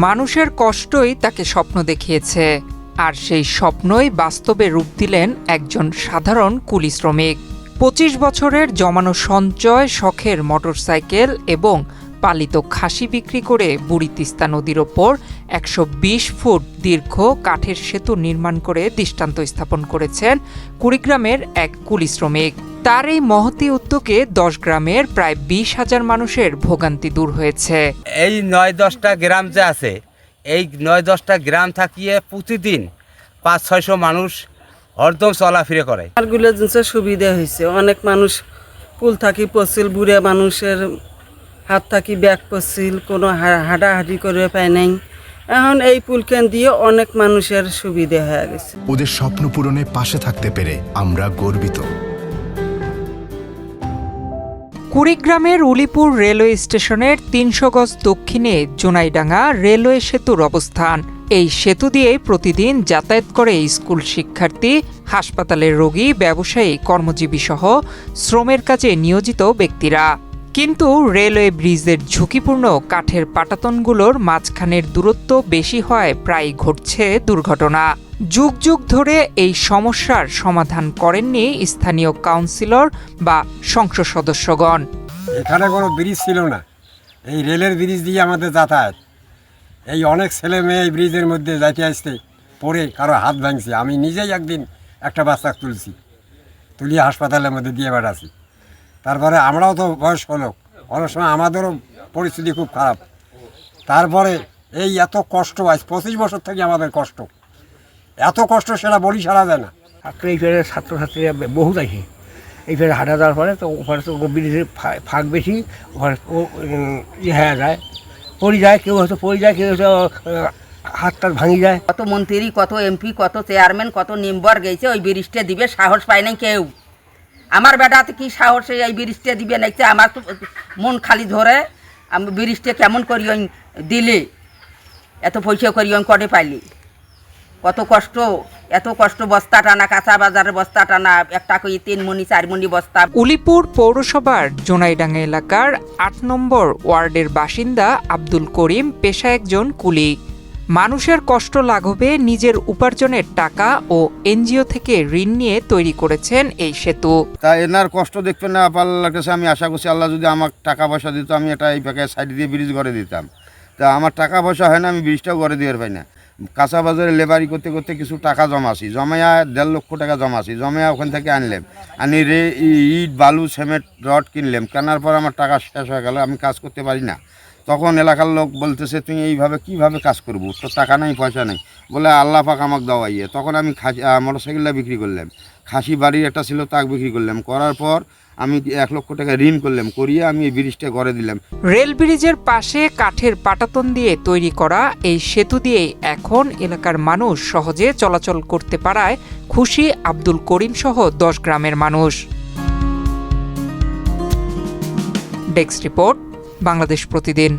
মানুষের কষ্টই তাকে স্বপ্ন দেখিয়েছে, আর সেই স্বপ্নই বাস্তবে রূপ দিলেন একজন সাধারণ কুলি শ্রমিক। ২৫ বছরের জমানো সঞ্চয়, শখের মোটরসাইকেল এবং পালিত খাসি বিক্রি করে বুড়ি তিস্তা নদীর ওপর ১২০ ফুট দীর্ঘ কাঠের সেতু নির্মাণ করে দৃষ্টান্ত স্থাপন করেছেন কুড়িগ্রামের এক কুলি শ্রমিক। তার এই মহতী উদ্যোগে ১০ গ্রামের প্রায় ২০,০০০ মানুষের ভোগান্তি দূর হয়েছে। এই ৯-১০টা গ্রাম যে আছে, এই ৯-১০টা গ্রাম থাকিয়ে প্রতিদিন ৫-৬০০ মানুষ হরদম চলাফিরে করে। আরগুলো জিনিসের সুবিধা হয়েছে, অনেক মানুষ পুল থাকি পছিল, বুড়ে মানুষের হাত থাকি ব্যাগ পছিল, কোনো হাঁটাহাঁটি করে পায় নাই। এখন এই পুলকেন দিয়ে অনেক মানুষের সুবিধা হয়ে গেছে। ওদের স্বপ্ন পূরণে পাশে থাকতে পেরে আমরা গর্বিত। কুড়িগ্রামের উলিপুর রেলওয়ে স্টেশনের ৩০০ গজ দক্ষিণে জোনাইডাঙ্গা রেলওয়ে সেতুর অবস্থান। এই সেতু দিয়ে প্রতিদিন যাতায়াত করে স্কুল শিক্ষার্থী, হাসপাতালের রোগী, ব্যবসায়ী, কর্মজীবী সহ শ্রমের কাজে নিয়োজিত ব্যক্তিরা। কিন্তু রেলওয়ে ব্রিজের ঝুঁকিপূর্ণ কাঠের পাটাতনগুলোর মাঝখানের দূরত্ব বেশি হওয়ায় প্রায় ঘটছে দুর্ঘটনা। যুগ যুগ ধরে এই সমস্যার সমাধান করেননি স্থানীয় কাউন্সিলর বা সংসদ সদস্যগণ। এখানে কোনো ব্রিজ ছিল না, এই রেলের ব্রিজ দিয়ে আমাদের যাতায়াত। এই অনেক ছেলে মেয়ে এই ব্রিজের মধ্যে যাইতে আসতে পড়ে কারো হাত ভাঙছে। আমি নিজেই একদিন একটা বাচ্চা তুলিয়ে হাসপাতালের মধ্যে দিয়ে বেড়াচ্ছি। তারপরে আমরাও তো বয়স্ক লোক, অনেক সময় আমাদেরও পরিস্থিতি খুব খারাপ। তারপরে এই এত কষ্ট, আজ ২৫ বছর থেকে আমাদের কষ্ট, এত কষ্ট সেটা বলি সারা যায় না। এই ফেরে ছাত্রছাত্রীরা বহুত আসে, এই ফেরে হাঁটা যাওয়ার পরে তো ওখানে তো ব্রিজের ফাঁক বেশি, ওখানে হয়ে যায়, পড়ে যায়, কেউ হয়তো পড়ে যায়, কেউ হয়তো হাত টাত ভাঙি যায়। কত মন্ত্রী, কত এমপি, কত চেয়ারম্যান, কত মেম্বার গেছে, ওই ব্রিজটা দিবে সাহস পায় নাই কেউ। আমার বেটাতে কি সাহসে এই ব্রিজটা দিবে নাইছে, আমার তো মন খালি ধরে। আমি ব্রিজটা কেমন করি দিলে, এত পয়সা করি কটে পাইলি, কত কষ্ট, এত কষ্ট, বস্তা টানা, কাঁচা বাজারের বস্তা টানা, একটা করে ৩ মণি ৪ মণি বস্তা। উলিপুর পৌরসভার জোনাইডাঙ্গা এলাকার ৮ নম্বর ওয়ার্ডের বাসিন্দা আব্দুল করিম পেশা একজন কুলি। মানুষের কষ্ট লাঘবে নিজের উপার্জনের টাকা ও এনজিও থেকে ঋণ নিয়ে তৈরি করেছেন এই সেতু। তা এনার কষ্ট দেখবেন না, আল্লাহর কাছে আমি আশা করছি আল্লাহ যদি আমার টাকা পয়সা দিত, আমি এটা এই প্যাকে সাইড দিয়ে ব্রিজ করে দিতাম। তা আমার টাকা পয়সা হয় না, আমি ব্রিজটাও করে দিয়ে পাই না। কাঁচা বাজারে লেবারি করতে করতে কিছু টাকা জমাছি, জমায়া ১.৫ লক্ষ টাকা জমাছি, জমায়া ওখান থেকে আনলাম, আনি ইট, বালু, সিমেন্ট, রড কিনলাম। কেনার পর আমার টাকা শেষ হয়ে গেল, আমি কাজ করতে পারি না। তখন এলাকার লোক বলতেছে, তুই এইভাবে কিভাবে কাজ করবো, তোর টাকা নেই, পয়সা নেই, বলে আল্লাহ পাক আমাকে দেওয়াইয়ে। তখন আমি মোটরসাইকেলটা বিক্রি করলাম, খাসি বাড়ির একটা ছিল তাকে বিক্রি করলাম, করার পর আমি ১ লক্ষ টাকা ঋণ করলাম, করিয়ে আমি এই ব্রিজটা করে দিলাম। রেল ব্রিজের পাশে কাঠের পাটাতন দিয়ে তৈরি করা এই সেতু দিয়ে এখন এলাকার মানুষ সহজে চলাচল করতে পারায় খুশি আব্দুল করিম সহ ১০ গ্রামের মানুষ। ডেস্ক রিপোর্ট, বাংলাদেশ প্রতিদিন।